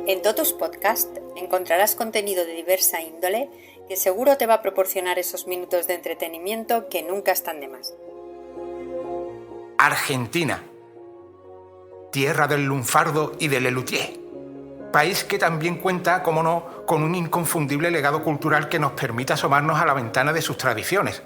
En Totus Podcast encontrarás contenido de diversa índole que seguro te va a proporcionar esos minutos de entretenimiento que nunca están de más. Argentina, tierra del lunfardo y del Lelutier. País que también cuenta, como no, con un inconfundible legado cultural que nos permite asomarnos a la ventana de sus tradiciones.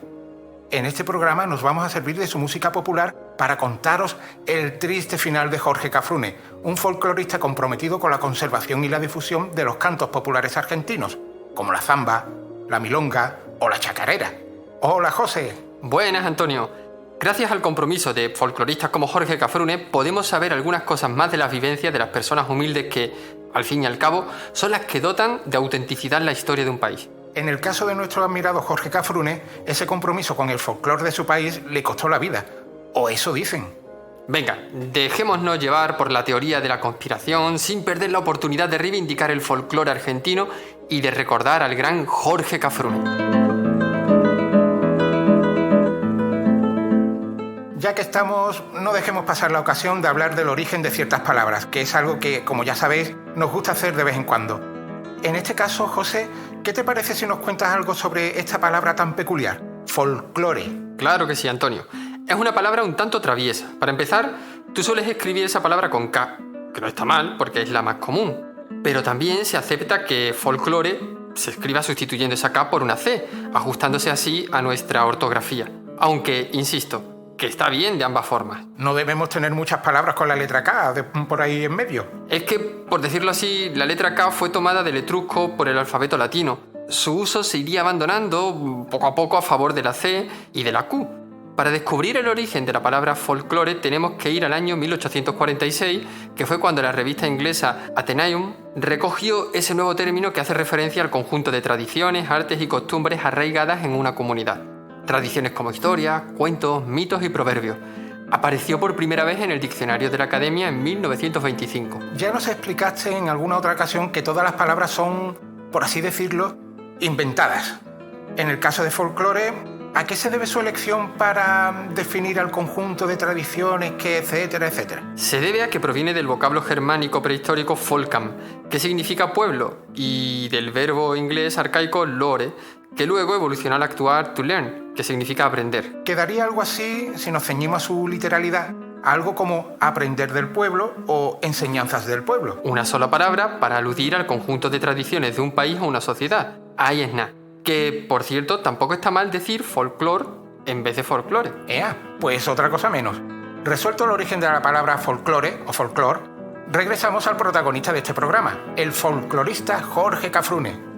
En este programa nos vamos a servir de su música popular para contaros el triste final de Jorge Cafrune, un folclorista comprometido con la conservación y la difusión de los cantos populares argentinos, como la zamba, la milonga o la chacarera. Hola, José. Buenas, Antonio. Gracias al compromiso de folcloristas como Jorge Cafrune, podemos saber algunas cosas más de las vivencias de las personas humildes que, al fin y al cabo, son las que dotan de autenticidad la historia de un país. En el caso de nuestro admirado Jorge Cafrune, ese compromiso con el folclore de su país le costó la vida. O eso dicen. Venga, dejémonos llevar por la teoría de la conspiración sin perder la oportunidad de reivindicar el folclore argentino y de recordar al gran Jorge Cafrune. Ya que estamos, no dejemos pasar la ocasión de hablar del origen de ciertas palabras, que es algo que, como ya sabéis, nos gusta hacer de vez en cuando. En este caso, José, ¿qué te parece si nos cuentas algo sobre esta palabra tan peculiar? Folclore. Claro que sí, Antonio. Es una palabra un tanto traviesa. Para empezar, tú sueles escribir esa palabra con K, que no está mal porque es la más común. Pero también se acepta que folclore se escriba sustituyendo esa K por una C, ajustándose así a nuestra ortografía. Aunque, insisto, que está bien de ambas formas. No debemos tener muchas palabras con la letra K por ahí en medio. Es que, por decirlo así, la letra K fue tomada del etrusco por el alfabeto latino. Su uso se iría abandonando poco a poco a favor de la C y de la Q. Para descubrir el origen de la palabra folclore tenemos que ir al año 1846, que fue cuando la revista inglesa Athenaeum recogió ese nuevo término que hace referencia al conjunto de tradiciones, artes y costumbres arraigadas en una comunidad. Tradiciones como historia, cuentos, mitos y proverbios. Apareció por primera vez en el diccionario de la Academia en 1925. Ya nos explicaste en alguna otra ocasión que todas las palabras son, por así decirlo, inventadas. En el caso de folclore, ¿a qué se debe su elección para definir al conjunto de tradiciones, etcétera, etcétera? Se debe a que proviene del vocablo germánico prehistórico folkam, que significa pueblo, y del verbo inglés arcaico lore, que luego evolucionó al actual to learn, que significa aprender. Quedaría algo así, si nos ceñimos a su literalidad, algo como aprender del pueblo o enseñanzas del pueblo. Una sola palabra para aludir al conjunto de tradiciones de un país o una sociedad. Ahí es nada. Que, por cierto, tampoco está mal decir folclore en vez de folclore. Pues otra cosa menos. Resuelto el origen de la palabra folclore o folclor, regresamos al protagonista de este programa, el folclorista Jorge Cafrune.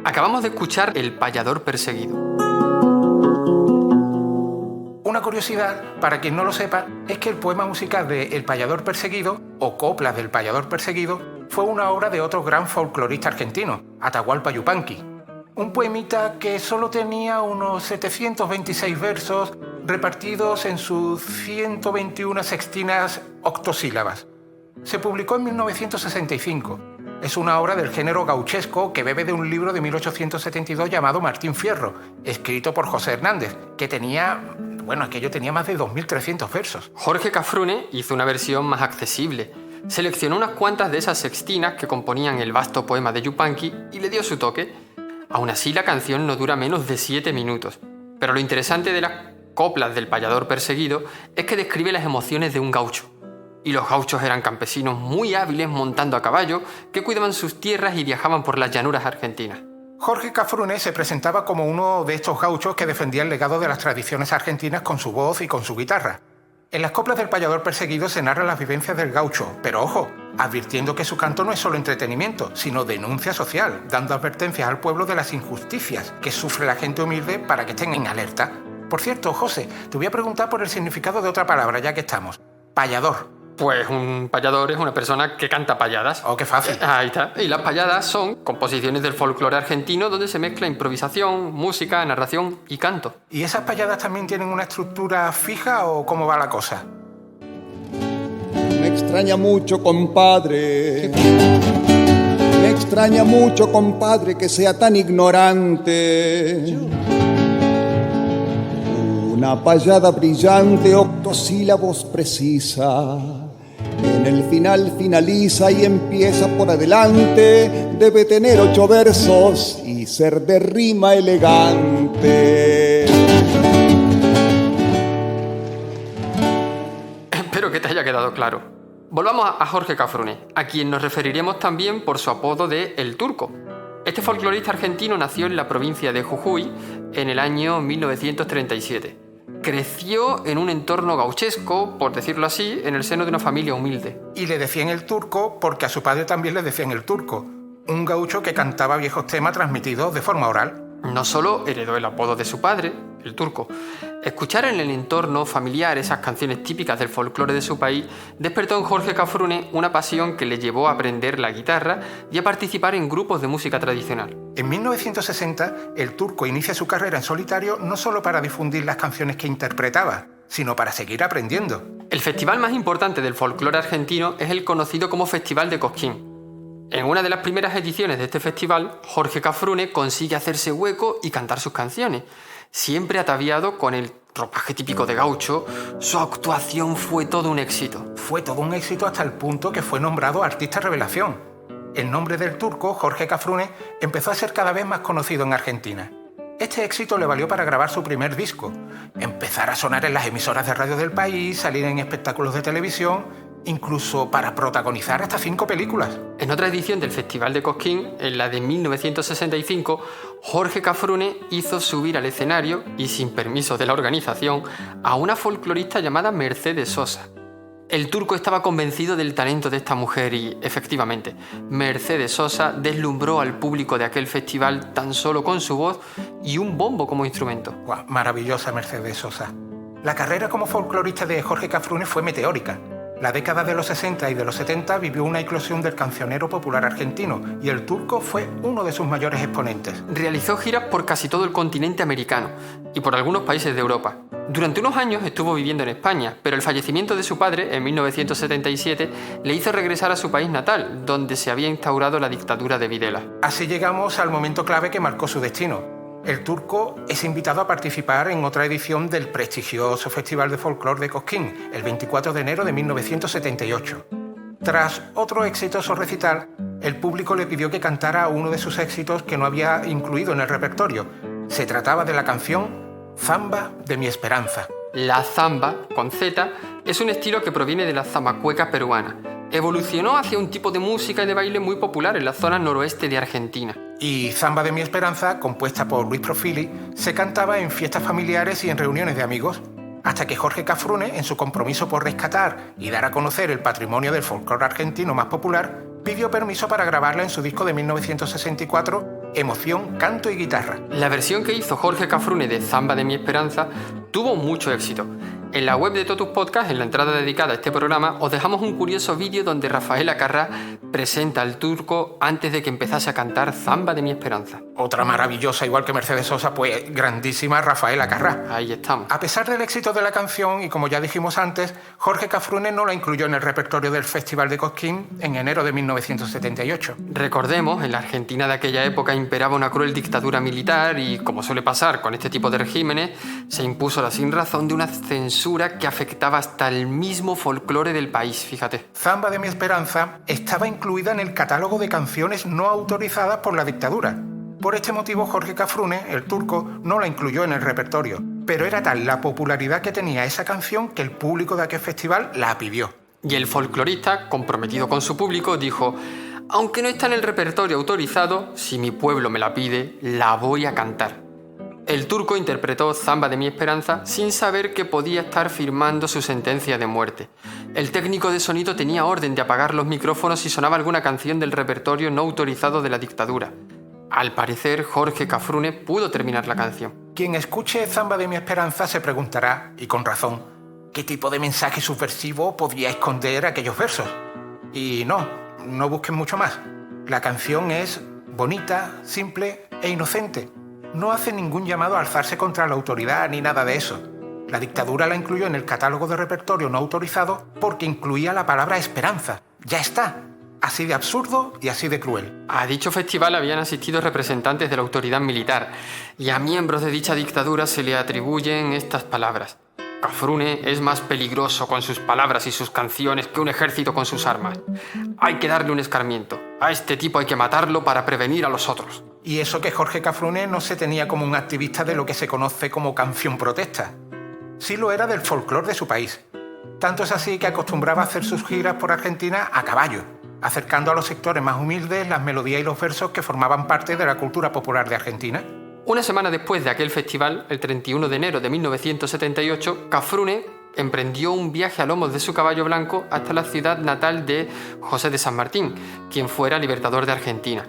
Acabamos de escuchar El payador perseguido. Una curiosidad, para quien no lo sepa, es que el poema musical de El payador perseguido, o Coplas del payador perseguido, fue una obra de otro gran folclorista argentino, Atahualpa Yupanqui. Un poemita que solo tenía unos 726 versos repartidos en sus 121 sextinas octosílabas. Se publicó en 1965. Es una obra del género gauchesco que bebe de un libro de 1872 llamado Martín Fierro, escrito por José Hernández, que aquello tenía más de 2.300 versos. Jorge Cafrune hizo una versión más accesible. Seleccionó unas cuantas de esas sextinas que componían el vasto poema de Yupanqui y le dio su toque. Aún así, la canción no dura menos de 7 minutos. Pero lo interesante de las coplas del payador perseguido es que describe las emociones de un gaucho. Y los gauchos eran campesinos muy hábiles montando a caballo que cuidaban sus tierras y viajaban por las llanuras argentinas. Jorge Cafrune se presentaba como uno de estos gauchos que defendía el legado de las tradiciones argentinas con su voz y con su guitarra. En las coplas del payador perseguido se narran las vivencias del gaucho, pero ojo, advirtiendo que su canto no es solo entretenimiento, sino denuncia social, dando advertencias al pueblo de las injusticias que sufre la gente humilde para que estén en alerta. Por cierto, José, te voy a preguntar por el significado de otra palabra, ya que estamos. Payador. Pues un payador es una persona que canta payadas. ¡Oh, qué fácil! Ahí está. Y las payadas son composiciones del folclore argentino donde se mezcla improvisación, música, narración y canto. ¿Y esas payadas también tienen una estructura fija o cómo va la cosa? Me extraña mucho, compadre. Me extraña mucho, compadre, que sea tan ignorante. Una payada brillante, octosílabos precisa. En el final finaliza y empieza por adelante. Debe tener 8 versos y ser de rima elegante. Espero que te haya quedado claro. Volvamos a Jorge Cafrune, a quien nos referiremos también por su apodo de El Turco. Este folclorista argentino nació en la provincia de Jujuy en el año 1937. Creció en un entorno gauchesco, por decirlo así, en el seno de una familia humilde. Y le decían El Turco porque a su padre también le decían El Turco, un gaucho que cantaba viejos temas transmitidos de forma oral. No solo heredó el apodo de su padre, El Turco. Escuchar en el entorno familiar esas canciones típicas del folclore de su país despertó en Jorge Cafrune una pasión que le llevó a aprender la guitarra y a participar en grupos de música tradicional. En 1960, El Turco inicia su carrera en solitario no solo para difundir las canciones que interpretaba, sino para seguir aprendiendo. El festival más importante del folclore argentino es el conocido como Festival de Cosquín. En una de las primeras ediciones de este festival, Jorge Cafrune consigue hacerse hueco y cantar sus canciones. Siempre ataviado con el ropaje típico de gaucho, su actuación fue todo un éxito. Fue todo un éxito hasta el punto que fue nombrado artista revelación. El nombre del Turco, Jorge Cafrune, empezó a ser cada vez más conocido en Argentina. Este éxito le valió para grabar su primer disco, empezar a sonar en las emisoras de radio del país, salir en espectáculos de televisión, incluso para protagonizar hasta 5 películas. En otra edición del Festival de Cosquín, en la de 1965, Jorge Cafrune hizo subir al escenario, y sin permiso de la organización, a una folclorista llamada Mercedes Sosa. El Turco estaba convencido del talento de esta mujer y, efectivamente, Mercedes Sosa deslumbró al público de aquel festival tan solo con su voz y un bombo como instrumento. ¡Guau! Maravillosa Mercedes Sosa. La carrera como folclorista de Jorge Cafrune fue meteórica. La década de los 60 y de los 70 vivió una eclosión del cancionero popular argentino y El Turco fue uno de sus mayores exponentes. Realizó giras por casi todo el continente americano y por algunos países de Europa. Durante unos años estuvo viviendo en España, pero el fallecimiento de su padre, en 1977, le hizo regresar a su país natal, donde se había instaurado la dictadura de Videla. Así llegamos al momento clave que marcó su destino. El Turco es invitado a participar en otra edición del prestigioso Festival de Folclore de Cosquín, el 24 de enero de 1978. Tras otro exitoso recital, el público le pidió que cantara uno de sus éxitos que no había incluido en el repertorio. Se trataba de la canción Zamba de mi esperanza. La zamba, con Z, es un estilo que proviene de la zamacueca peruana. Evolucionó hacia un tipo de música y de baile muy popular en la zona noroeste de Argentina. Y Zamba de mi esperanza, compuesta por Luis Profili, se cantaba en fiestas familiares y en reuniones de amigos, hasta que Jorge Cafrune, en su compromiso por rescatar y dar a conocer el patrimonio del folclore argentino más popular, pidió permiso para grabarla en su disco de 1964, Emoción, Canto y Guitarra. La versión que hizo Jorge Cafrune de Zamba de mi esperanza tuvo mucho éxito. En la web de Totus Podcast, en la entrada dedicada a este programa, os dejamos un curioso vídeo donde Rafael Acarrá presenta al Turco antes de que empezase a cantar Zamba de mi esperanza. Otra maravillosa, igual que Mercedes Sosa, pues grandísima Rafael Acarrá. Ahí estamos. A pesar del éxito de la canción, y como ya dijimos antes, Jorge Cafrune no la incluyó en el repertorio del Festival de Cosquín en enero de 1978. Recordemos, en la Argentina de aquella época imperaba una cruel dictadura militar y, como suele pasar con este tipo de regímenes, se impuso la sinrazón de una censura que afectaba hasta el mismo folclore del país, fíjate. Zamba de mi esperanza estaba incluida en el catálogo de canciones no autorizadas por la dictadura. Por este motivo, Jorge Cafrune, el Turco, no la incluyó en el repertorio, pero era tal la popularidad que tenía esa canción que el público de aquel festival la pidió. Y el folclorista, comprometido con su público, dijo: aunque no está en el repertorio autorizado, si mi pueblo me la pide, la voy a cantar. El Turco interpretó Zamba de mi esperanza sin saber que podía estar firmando su sentencia de muerte. El técnico de sonido tenía orden de apagar los micrófonos si sonaba alguna canción del repertorio no autorizado de la dictadura. Al parecer, Jorge Cafrune pudo terminar la canción. Quien escuche Zamba de mi esperanza se preguntará, y con razón, ¿qué tipo de mensaje subversivo podría esconder aquellos versos? Y no busquen mucho más. La canción es bonita, simple e inocente. No hace ningún llamado a alzarse contra la autoridad ni nada de eso. La dictadura la incluyó en el catálogo de repertorio no autorizado porque incluía la palabra esperanza. ¡Ya está! Así de absurdo y así de cruel. A dicho festival habían asistido representantes de la autoridad militar y a miembros de dicha dictadura se le atribuyen estas palabras. Cafrune es más peligroso con sus palabras y sus canciones que un ejército con sus armas. Hay que darle un escarmiento. A este tipo hay que matarlo para prevenir a los otros. Y eso que Jorge Cafrune no se tenía como un activista de lo que se conoce como canción protesta. Sí lo era del folclore de su país. Tanto es así que acostumbraba a hacer sus giras por Argentina a caballo, acercando a los sectores más humildes las melodías y los versos que formaban parte de la cultura popular de Argentina. Una semana después de aquel festival, el 31 de enero de 1978, Cafrune emprendió un viaje a lomos de su caballo blanco hasta la ciudad natal de José de San Martín, quien fuera libertador de Argentina.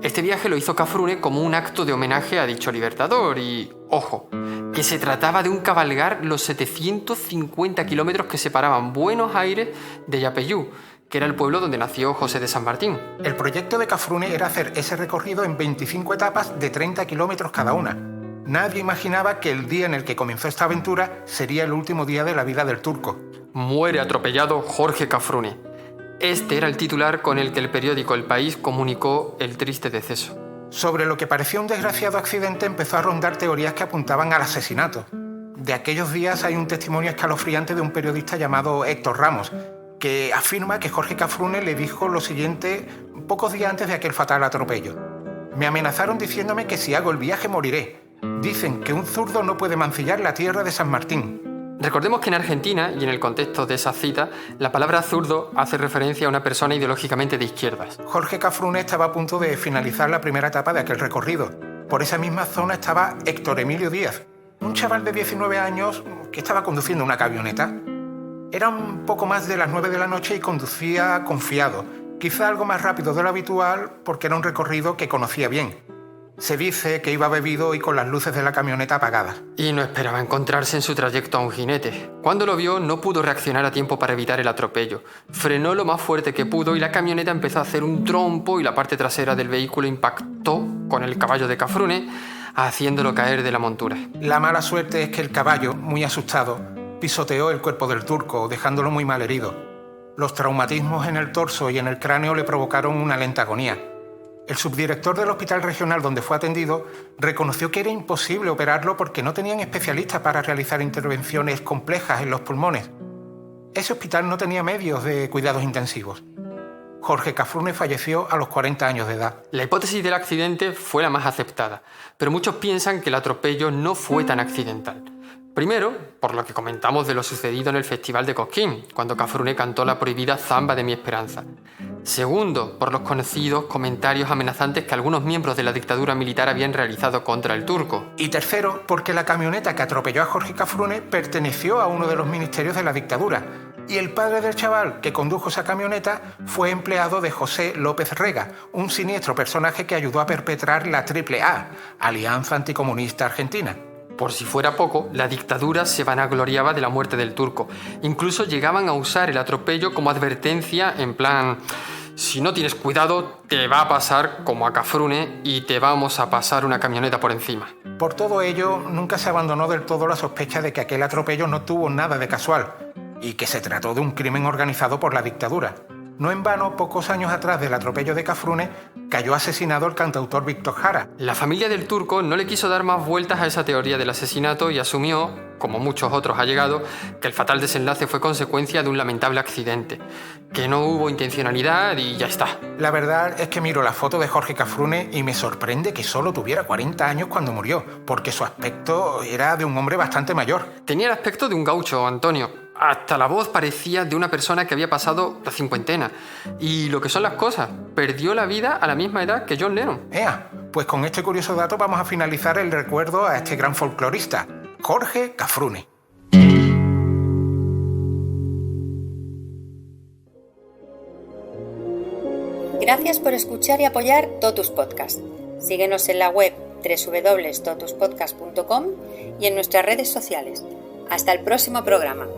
Este viaje lo hizo Cafrune como un acto de homenaje a dicho libertador y, ojo, que se trataba de un cabalgar los 750 kilómetros que separaban Buenos Aires de Yapeyú, que era el pueblo donde nació José de San Martín. El proyecto de Cafrune era hacer ese recorrido en 25 etapas de 30 kilómetros cada una. Nadie imaginaba que el día en el que comenzó esta aventura sería el último día de la vida del turco. Muere atropellado Jorge Cafrune. Este era el titular con el que el periódico El País comunicó el triste deceso. Sobre lo que parecía un desgraciado accidente empezó a rondar teorías que apuntaban al asesinato. De aquellos días hay un testimonio escalofriante de un periodista llamado Héctor Ramos, que afirma que Jorge Cafrune le dijo lo siguiente pocos días antes de aquel fatal atropello. Me amenazaron diciéndome que si hago el viaje moriré. Dicen que un zurdo no puede mancillar la tierra de San Martín. Recordemos que en Argentina, y en el contexto de esa cita, la palabra zurdo hace referencia a una persona ideológicamente de izquierdas. Jorge Cafrune estaba a punto de finalizar la primera etapa de aquel recorrido. Por esa misma zona estaba Héctor Emilio Díaz, un chaval de 19 años que estaba conduciendo una camioneta. Era un poco más de las 9 de la noche y conducía confiado, quizá algo más rápido de lo habitual porque era un recorrido que conocía bien. Se dice que iba bebido y con las luces de la camioneta apagadas. Y no esperaba encontrarse en su trayecto a un jinete. Cuando lo vio, no pudo reaccionar a tiempo para evitar el atropello. Frenó lo más fuerte que pudo y la camioneta empezó a hacer un trompo y la parte trasera del vehículo impactó con el caballo de Cafrune, haciéndolo caer de la montura. La mala suerte es que el caballo, muy asustado, pisoteó el cuerpo del turco, dejándolo muy mal herido. Los traumatismos en el torso y en el cráneo le provocaron una lenta agonía. El subdirector del hospital regional donde fue atendido reconoció que era imposible operarlo porque no tenían especialistas para realizar intervenciones complejas en los pulmones. Ese hospital no tenía medios de cuidados intensivos. Jorge Cafrune falleció a los 40 años de edad. La hipótesis del accidente fue la más aceptada, pero muchos piensan que el atropello no fue tan accidental. Primero, por lo que comentamos de lo sucedido en el Festival de Cosquín, cuando Cafrune cantó la prohibida Zamba de mi esperanza. Segundo, por los conocidos comentarios amenazantes que algunos miembros de la dictadura militar habían realizado contra el turco. Y tercero, porque la camioneta que atropelló a Jorge Cafrune perteneció a uno de los ministerios de la dictadura. Y el padre del chaval que condujo esa camioneta fue empleado de José López Rega, un siniestro personaje que ayudó a perpetrar la AAA, Alianza Anticomunista Argentina. Por si fuera poco, la dictadura se vanagloriaba de la muerte del turco. Incluso llegaban a usar el atropello como advertencia en plan: si no tienes cuidado, te va a pasar como a Cafrune y te vamos a pasar una camioneta por encima. Por todo ello, nunca se abandonó del todo la sospecha de que aquel atropello no tuvo nada de casual y que se trató de un crimen organizado por la dictadura. No en vano, pocos años atrás del atropello de Cafrune, cayó asesinado el cantautor Víctor Jara. La familia del turco no le quiso dar más vueltas a esa teoría del asesinato y asumió, como muchos otros allegados, que el fatal desenlace fue consecuencia de un lamentable accidente, que no hubo intencionalidad y ya está. La verdad es que miro la foto de Jorge Cafrune y me sorprende que solo tuviera 40 años cuando murió, porque su aspecto era de un hombre bastante mayor. Tenía el aspecto de un gaucho, Antonio. Hasta la voz parecía de una persona que había pasado la cincuentena. Y lo que son las cosas, perdió la vida a la misma edad que John Lennon. Pues con este curioso dato vamos a finalizar el recuerdo a este gran folclorista, Jorge Cafrune. Gracias por escuchar y apoyar Totus Podcast. Síguenos en la web www.totuspodcast.com y en nuestras redes sociales. Hasta el próximo programa.